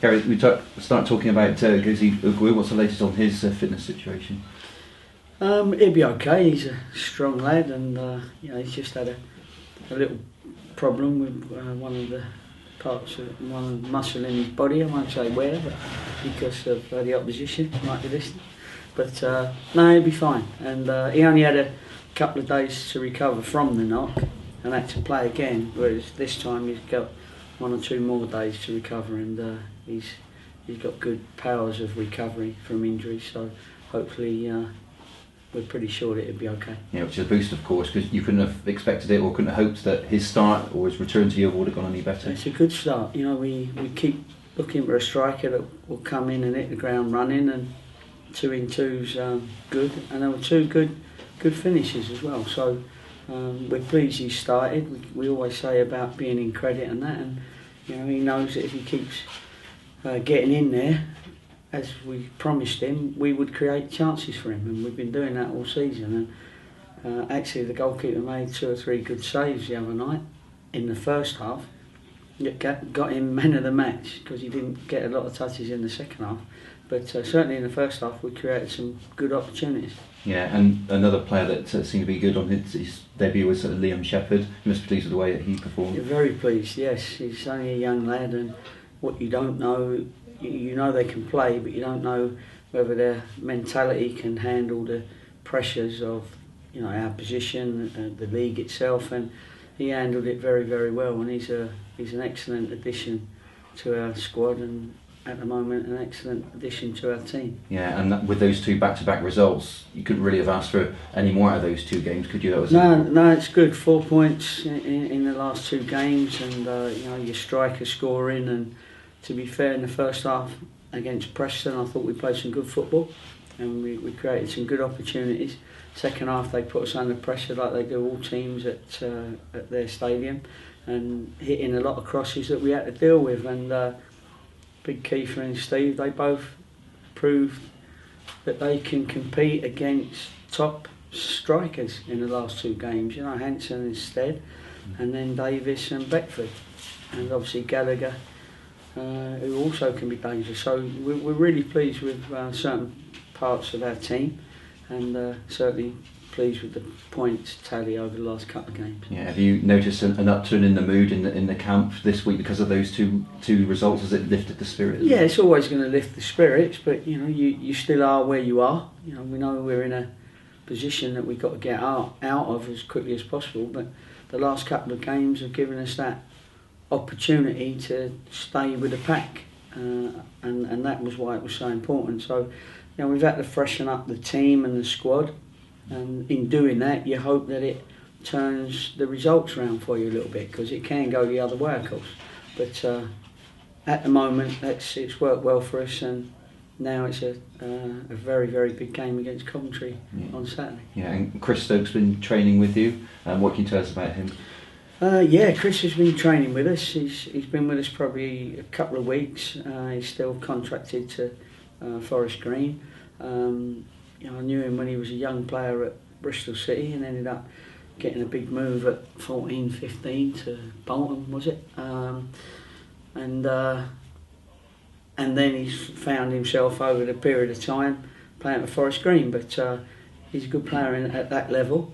Gary, we start talking about Gozi Ugwu. What's the latest on his fitness situation? He'll be okay. He's a strong lad, and he's just had a little problem with one of the parts of one of the muscle in his body. I won't say where, but because of the opposition, might be listening. But no, he'll be fine. And he only had a couple of days to recover from the knock, and had to play again. Whereas this time he's got 1 or 2 more days to recover, and he's got good powers of recovery from injuries. So hopefully. We're pretty sure that it'd be okay. Yeah, which is a boost, of course, because you couldn't have expected it or couldn't have hoped that his start or his return to Yeovil would have gone any better. It's a good start. You know, we keep looking for a striker that will come in and hit the ground running, and 2 in 2's good, and there were 2 good finishes as well. So we're pleased he started. We always say about being in credit and that, and you know, he knows that if he keeps getting in there, as we promised him, we would create chances for him, and we've been doing that all season. And actually, the goalkeeper made 2 or 3 good saves the other night in the first half. It got him man of the match because he didn't get a lot of touches in the second half. But certainly in the first half, we created some good opportunities. Yeah, and another player that seemed to be good on his debut was Liam Shepherd. You must be pleased with the way that he performed. You're very pleased, yes. He's only a young lad, and what you don't know. You know they can play, but you don't know whether their mentality can handle the pressures of, you know, our position, the league itself, and he handled it very, very well. And he's an excellent addition to our squad, and at the moment an excellent addition to our team. Yeah, and with those 2 back-to-back results, you couldn't really have asked for any more out of those 2 games, could you? No, it's good. 4 points in the last 2 games, and you know, your striker scoring. And to be fair, in the first half against Preston, I thought we played some good football, and we created some good opportunities. Second half, they put us under pressure like they do all teams at their stadium, and hitting a lot of crosses that we had to deal with. And Big Kiefer and Steve, they both proved that they can compete against top strikers in the last 2 games. You know, Hansen instead, and then Davis and Beckford, and obviously Gallagher, who also can be dangerous. So we're really pleased with certain parts of our team, and certainly pleased with the points tally over the last couple of games. Yeah, have you noticed an upturn in the mood in the camp this week because of those two results? Has it lifted the spirit? Yeah, it's always going to lift the spirits, but you know, you still are where you are. You know, we know we're in a position that we've got to get out of as quickly as possible, but the last couple of games have given us that opportunity to stay with the pack, and that was why it was so important. So, you know, we've had to freshen up the team and the squad, and in doing that, you hope that it turns the results around for you a little bit, because it can go the other way, of course. But at the moment, it's worked well for us, and now it's a very, very big game against Coventry on Saturday. Yeah, and Chris Stokes been training with you. What can you tell us about him? Yeah, Chris has been training with us. He's been with us probably a couple of weeks. He's still contracted to Forest Green. You know, I knew him when he was a young player at Bristol City, and ended up getting a big move at 14, 15 to Bolton, was it? And then he's found himself over the period of time playing at Forest Green. But he's a good player at that level,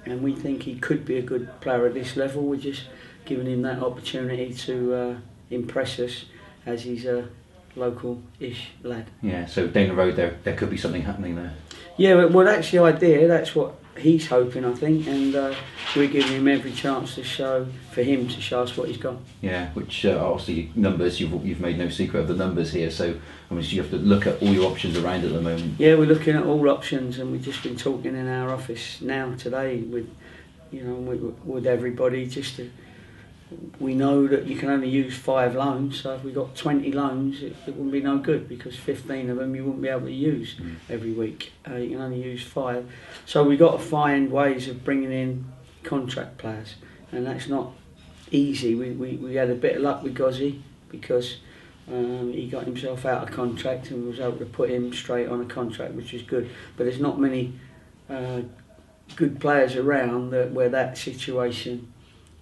and we think he could be a good player at this level. We're just giving him that opportunity to impress us, as he's a local-ish lad. Yeah, so down the road there could be something happening there. Yeah, well, that's the idea. That's what he's hoping, I think, and we're giving him every chance to show us what he's got. Yeah, which obviously numbers, you've made no secret of the numbers here, so I mean, you have to look at all your options around at the moment. Yeah, we're looking at all options, and we've just been talking in our office now today with everybody. We know that you can only use 5 loans, so if we got 20 loans, it wouldn't be no good, because 15 of them you wouldn't be able to use every week. You can only use 5, so we've got to find ways of bringing in contract players, and that's not easy. We had a bit of luck with Gozi, because he got himself out of contract, and we was able to put him straight on a contract, which is good. But there's not many good players around where that situation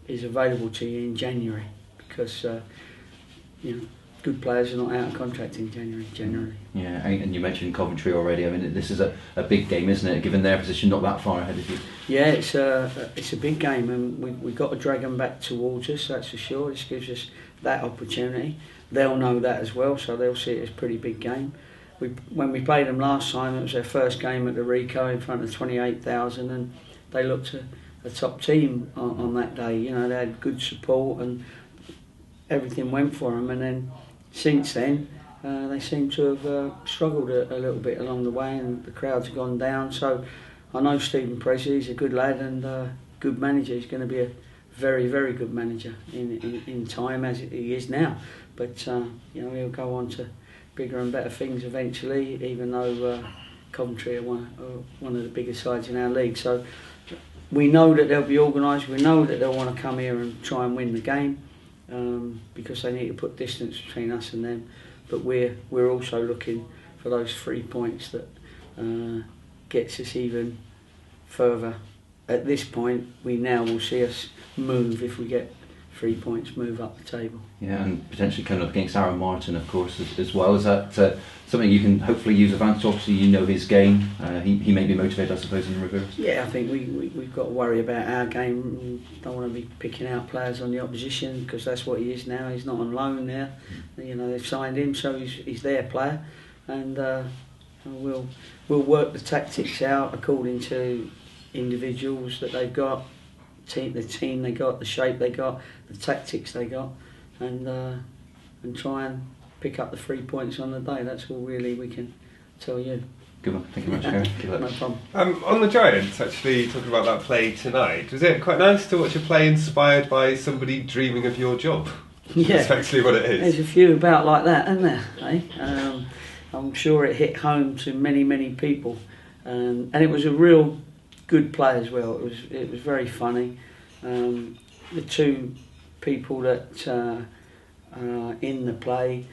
is available to you in January, because good players are not out of contract in January, generally. Yeah, and you mentioned Coventry already. I mean, this is a big game, isn't it? Given their position not that far ahead of you. Yeah, it's a big game, and we've got to drag them back towards us. That's for sure. This gives us that opportunity. They'll know that as well, so they'll see it as a pretty big game. When we played them last time, it was their first game at the Rico in front of 28,000, and they looked a top team on that day. You know, they had good support and everything went for them. And then since then, they seem to have struggled a little bit along the way, and the crowds have gone down. So I know Stephen Presley, he's a good lad and good manager. He's going to be a very, very good manager in time, as he is now. But you know, he'll go on to bigger and better things eventually, even though Coventry are one of the biggest sides in our league. So we know that they'll be organised. We know that they'll want to come here and try and win the game, because they need to put distance between us and them. But we're also looking for those 3 points that gets us even further. At this point, we now will see us move if we get 3 points, move up the table. Yeah, and potentially coming up against Aaron Martin, of course, as well. Is that something you can hopefully use advantage? Obviously, you know his game. He may be motivated, I suppose, in the reverse. Yeah, I think we've got to worry about our game. We don't want to be picking out players on the opposition, because that's what he is now. He's not on loan there. You know, they've signed him, so he's their player, and we'll work the tactics out according to individuals that they've got, the team they got, the shape they got, the tactics they got, and try and pick up the 3 points on the day. That's all really we can tell you. Good one. Thank you very much, Gary. No problem. On the Giants, actually, talking about that play tonight, was it quite nice to watch a play inspired by somebody dreaming of your job? Yeah. That's actually what it is. There's a few about like that, isn't there? Eh? I'm sure it hit home to many, many people. And it was a real good play as well. It was very funny. The two people that in the play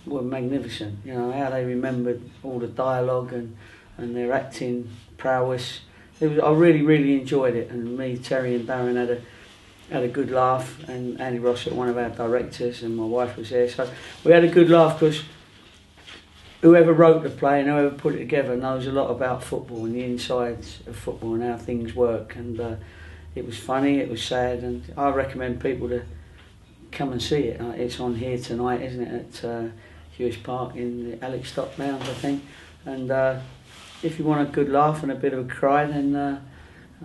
were magnificent. You know how they remembered all the dialogue and their acting prowess. I really enjoyed it, and me, Terry, and Darren had a good laugh, and Andy Rossett, one of our directors, and my wife was there. So we had a good laugh, because whoever wrote the play and whoever put it together knows a lot about football and the insides of football and how things work. And it was funny, it was sad, and I recommend people to come and see it. It's on here tonight, isn't it, at Huish Park in the Alex Stock Lounge, I think. And if you want a good laugh and a bit of a cry, then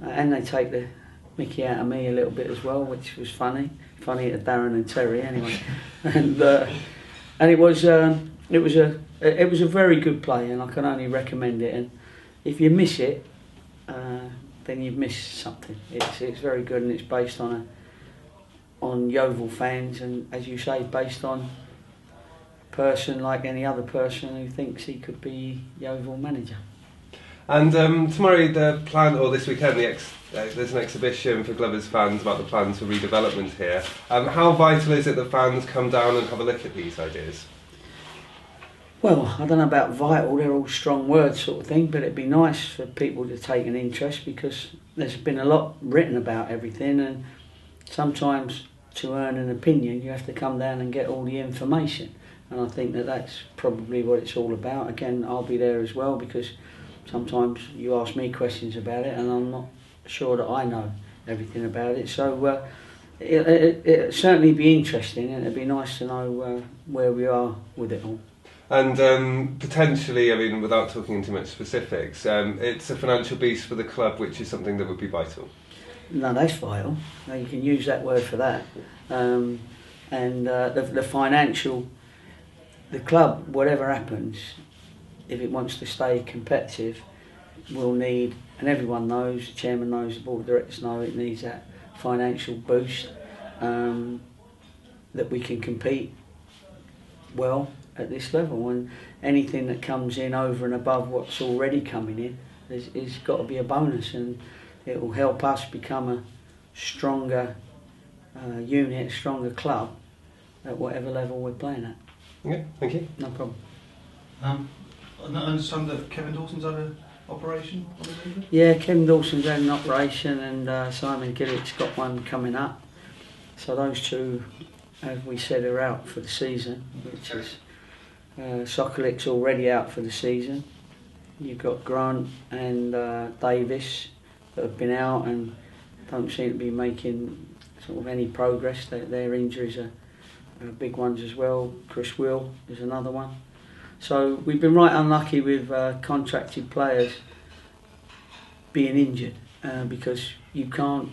and they take the mickey out of me a little bit as well, which was funny to Darren and Terry anyway. And it was a very good play, and I can only recommend it. And if you miss it, then you've missed something. It's very good, and it's based on Yeovil fans, and as you say, based on a person like any other person who thinks he could be Yeovil manager. And tomorrow, the plan, or this weekend, there's an exhibition for Glovers fans about the plans for redevelopment here. How vital is it that fans come down and have a look at these ideas? Well, I don't know about vital, they're all strong words sort of thing, but it'd be nice for people to take an interest, because there's been a lot written about everything, and sometimes to earn an opinion you have to come down and get all the information, and I think that's probably what it's all about. Again, I'll be there as well, because sometimes you ask me questions about it and I'm not sure that I know everything about it, so it'll certainly be interesting, and it'd be nice to know where we are with it all. And potentially, I mean, without talking too much specifics, it's a financial beast for the club, which is something that would be vital. No, that's vital. No, you can use that word for that. And the financial, the club, whatever happens, if it wants to stay competitive, will need, and everyone knows, the chairman knows, the board of directors know, it needs that financial boost, that we can compete well at this level, and anything that comes in over and above what's already coming in is got to be a bonus, and it will help us become a stronger unit, a stronger club at whatever level we're playing at. Okay, thank you. No problem. I understand that Kevin Dawson's had an operation on the knee? Yeah, Kevin Dawson's had an operation, and Simon Gillett's got one coming up. So those two as we said, are out for the season, which is Sokolic's already out for the season. You've got Grant and Davis that have been out and don't seem to be making sort of any progress. Their injuries are big ones as well. Chris Will is another one. So we've been right unlucky with contracted players being injured because you can't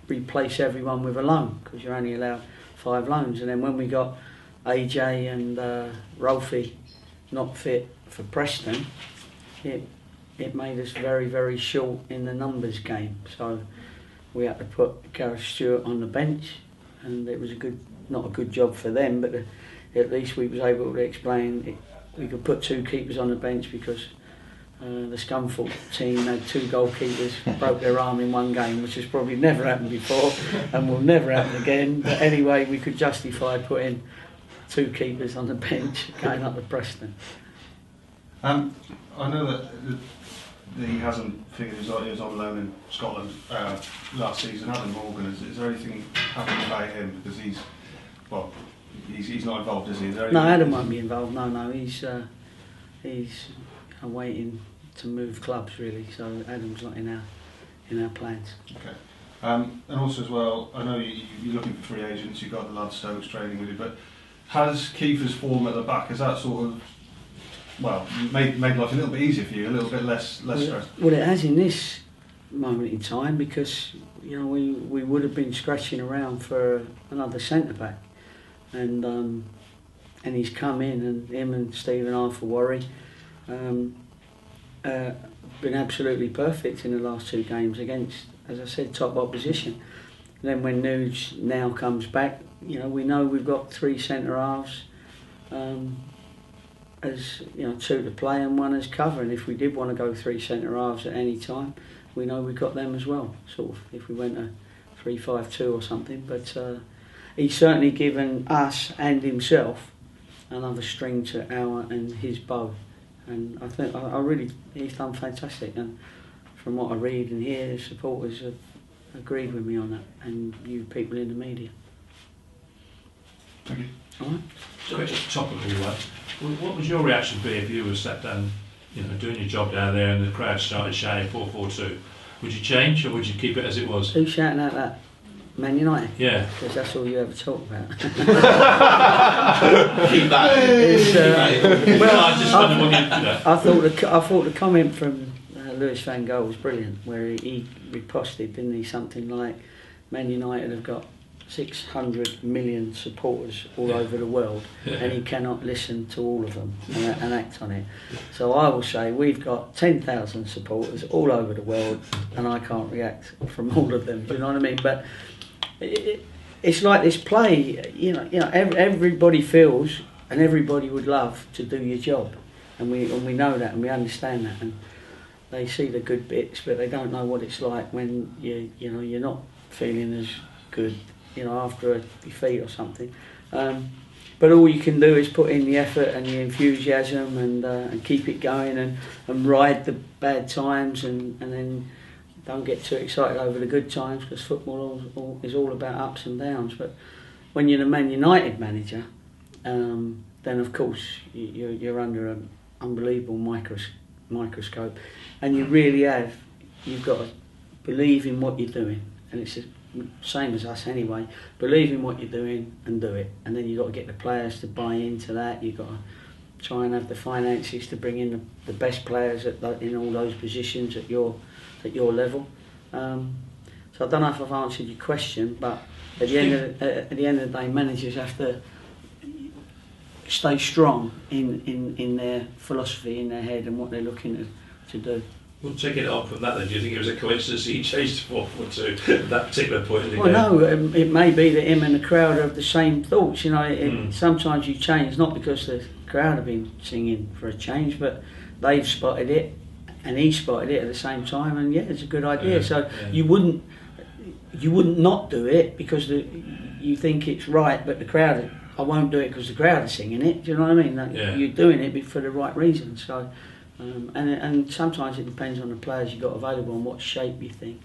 replace everyone with a loan because you're only allowed 5 loans. And then when we got AJ and Rolfie not fit for Preston, it made us very, very short in the numbers game. So we had to put Gareth Stewart on the bench, and it was not a good job for them, but at least we was able to explain we could put 2 keepers on the bench because the Scunthorpe team had 2 goalkeepers broke their arm in one game, which has probably never happened before and will never happen again. But anyway, we could justify putting 2 keepers on the bench going up to Preston. I know that he hasn't figured he was on loan in Scotland last season. Adam Morgan, is there anything happening about him? Because he's not involved, is he? No, Adam won't be involved. No, he's waiting to move clubs really. So Adam's not in our plans. Okay. And also as well, I know you're looking for free agents. You've got the lad Stokes training with you, but has Kiefer's form at the back, has that sort of made life a little bit easier for you, a little bit less stress? Well, it has in this moment in time because we would have been scratching around for another centre back, and he's come in, and him and Stephen Arthur-Worry been absolutely perfect in the last 2 games against, as I said, top opposition. And then when Nuge now comes back, we know we've got 3 centre halves. As 2 to play and 1 as cover, and if we did want to go 3 centre halves at any time, we know we've got them as well. Sort of, if we went a 3-5-2 or something. But he's certainly given us and himself another string to our and his bow, and I think he's done fantastic. And from what I read and hear, his supporters have agreed with me on that, and you people in the media. Thank you. All right. So just topical, right? What would your reaction be if you were sat down, doing your job down there, and the crowd started shouting 4-4-2? Would you change, or would you keep it as it was? Who's shouting out that? Man United? Yeah. Because that's all you ever talk about. Keep that. Well, I just wondered what I thought the comment from Lewis van Gaal was brilliant, where he riposted, didn't he, something like, Man United have got 600 million supporters all over the world, and he cannot listen to all of them and act on it. So I will say we've got 10,000 supporters all over the world, and I can't react from all of them. Do you know what I mean? But it's like this play. Everybody feels, and everybody would love to do your job, and we know that, and we understand that, and they see the good bits, but they don't know what it's like when you're not feeling as good. After a defeat or something, but all you can do is put in the effort and the enthusiasm and keep it going and ride the bad times and then don't get too excited over the good times, because football is all about ups and downs. But when you're the Man United manager, then of course you're under an unbelievable microscope, and you've got to believe in what you're doing, and it's same as us anyway. Believe in what you're doing and do it, and then you've got to get the players to buy into that. You've got to try and have the finances to bring in the best players in all those positions at your level. So I don't know if I've answered your question, but at the end of the day, managers have to stay strong in their philosophy, in their head, and what they're looking to do. Well, taking it on from that then, do you think it was a coincidence he changed to 4-4-2 at that particular point in the game? Well, no, it may be that him and the crowd have the same thoughts. Sometimes you change, not because the crowd have been singing for a change, but they've spotted it, and he spotted it at the same time, and it's a good idea. You wouldn't not do it because you think it's right, but the crowd, I won't do it because the crowd are singing it. Do you know what I mean? You're doing it for the right reason. So. And sometimes it depends on the players you've got available and what shape you think.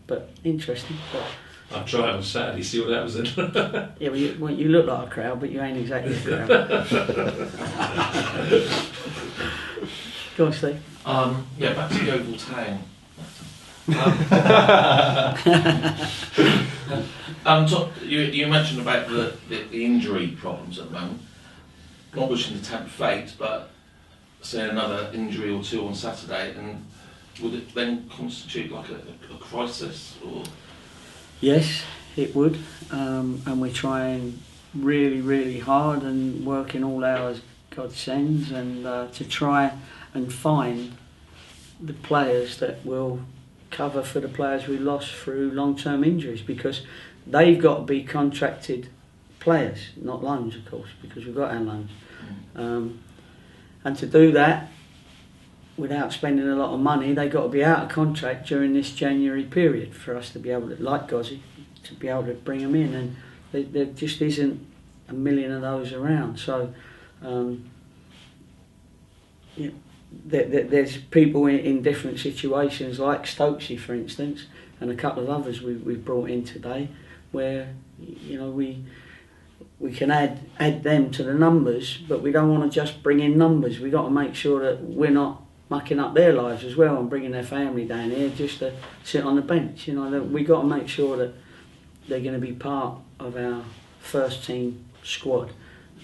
But interesting. But I'll try it on Saturday, see what happens then. Yeah, well, you look like a crowd, but you ain't exactly a crowd. Go on, Steve. Yeah, back to Yeovil Town. You mentioned about the injury problems at the moment. Not wishing to tempt fate, but say another injury or two on Saturday, and would it then constitute like a crisis? Or? Yes, it would, and we're trying really, really hard and working all hours God sends, and to try and find the players that will cover for the players we lost through long-term injuries, because they've got to be contracted players, not loans, of course, because we've got our loans. And to do that without spending a lot of money, they've got to be out of contract during this January period for us to be able to, like Gozzy, to be able to bring them in, and there just isn't a million of those around. So there's people in different situations, like Stokesy, for instance, and a couple of others we've brought in today, where we can add them to the numbers, but we don't want to just bring in numbers. We've got to make sure that we're not mucking up their lives as well and bringing their family down here just to sit on the bench. We've got to make sure that they're going to be part of our first team squad,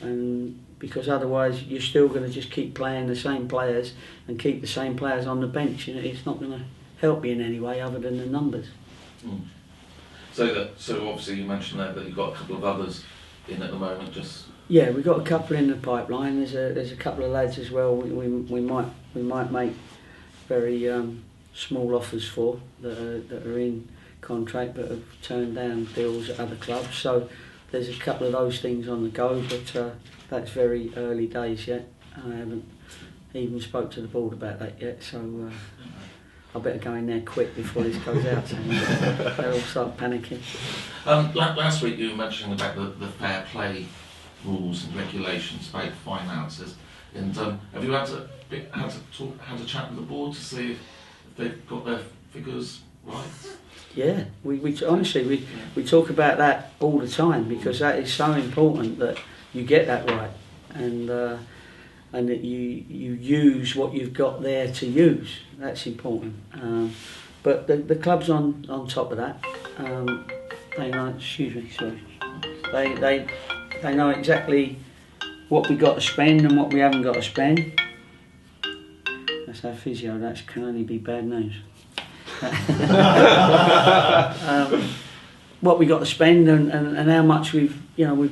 and because otherwise you're still going to just keep playing the same players and keep the same players on the bench, and it's not going to help you in any way other than the numbers. So obviously you mentioned that you've got a couple of others in at the moment. Just yeah, we've got a couple in the pipeline. There's a couple of lads as well. We might make very small offers for that are in contract but have turned down deals at other clubs. So there's a couple of those things on the go, but that's very early days yet. I haven't even spoke to the board about that yet, so I better go in there quick before this goes out. So they'll all start panicking. Last week you were mentioning about the fair play rules and regulations about finances, and have you had a chat with the board to see if they've got their figures right? Yeah, we honestly we talk about that all the time, because that is so important that you get that right, and that you use what you've got there to use. That's important. But the club's on top of that. They know. Excuse me, sorry. They know exactly what we got to spend and what we haven't got to spend. That's our physio. That can only be bad news. What we got to spend and how much we've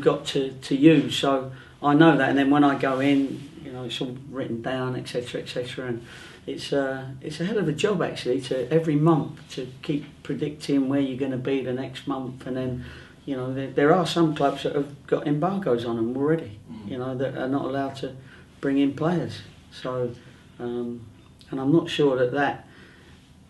got to use. So I know that, and then when I go in, it's all written down, etc., etc. And it's a hell of a job actually to every month to keep predicting where you're going to be the next month, and then there are some clubs that have got embargoes on them already, that are not allowed to bring in players. So and I'm not sure that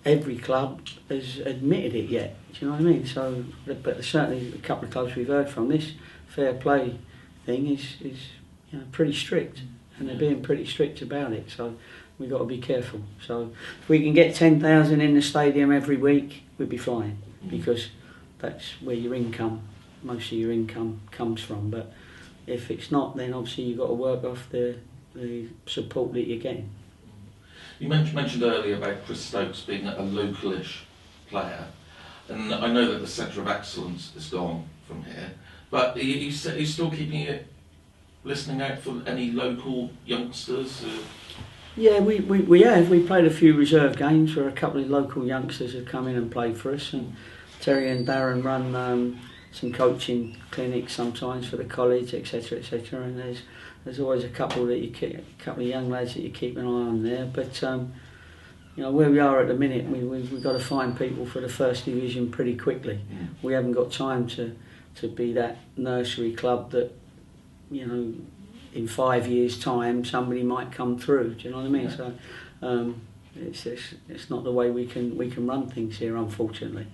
every club has admitted it yet. Do you know what I mean? So, but certainly a couple of clubs we've heard from, this fair play thing is pretty strict, and they're being pretty strict about it. So we've got to be careful. So if we can get 10,000 in the stadium every week, we'd be flying, because that's where most of your income comes from. But if it's not, then obviously you've got to work off the support that you're getting. You mentioned earlier about Chris Stokes being a localish player, and I know that the Centre of Excellence is gone from here, but are you still keeping it, listening out for any local youngsters? Yeah, we have. We played a few reserve games where a couple of local youngsters have come in and played for us, and Terry and Darren run some coaching clinics sometimes for the college, etc., etc. And there's always a couple of young lads that you keep an eye on there. But where we are at the minute, we've got to find people for the first division pretty quickly. We haven't got time to be that nursery club that in 5 years' time somebody might come through. Do you know what I mean? Yeah. So it's not the way we can run things here, unfortunately.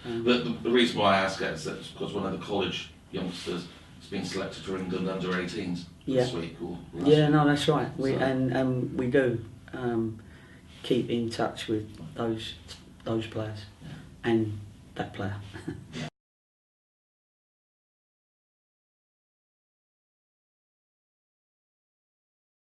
The reason why I ask it is that it's because one of the college youngsters has been selected for England under 18s this week or last week. No, that's right. And we do keep in touch with those players and that player.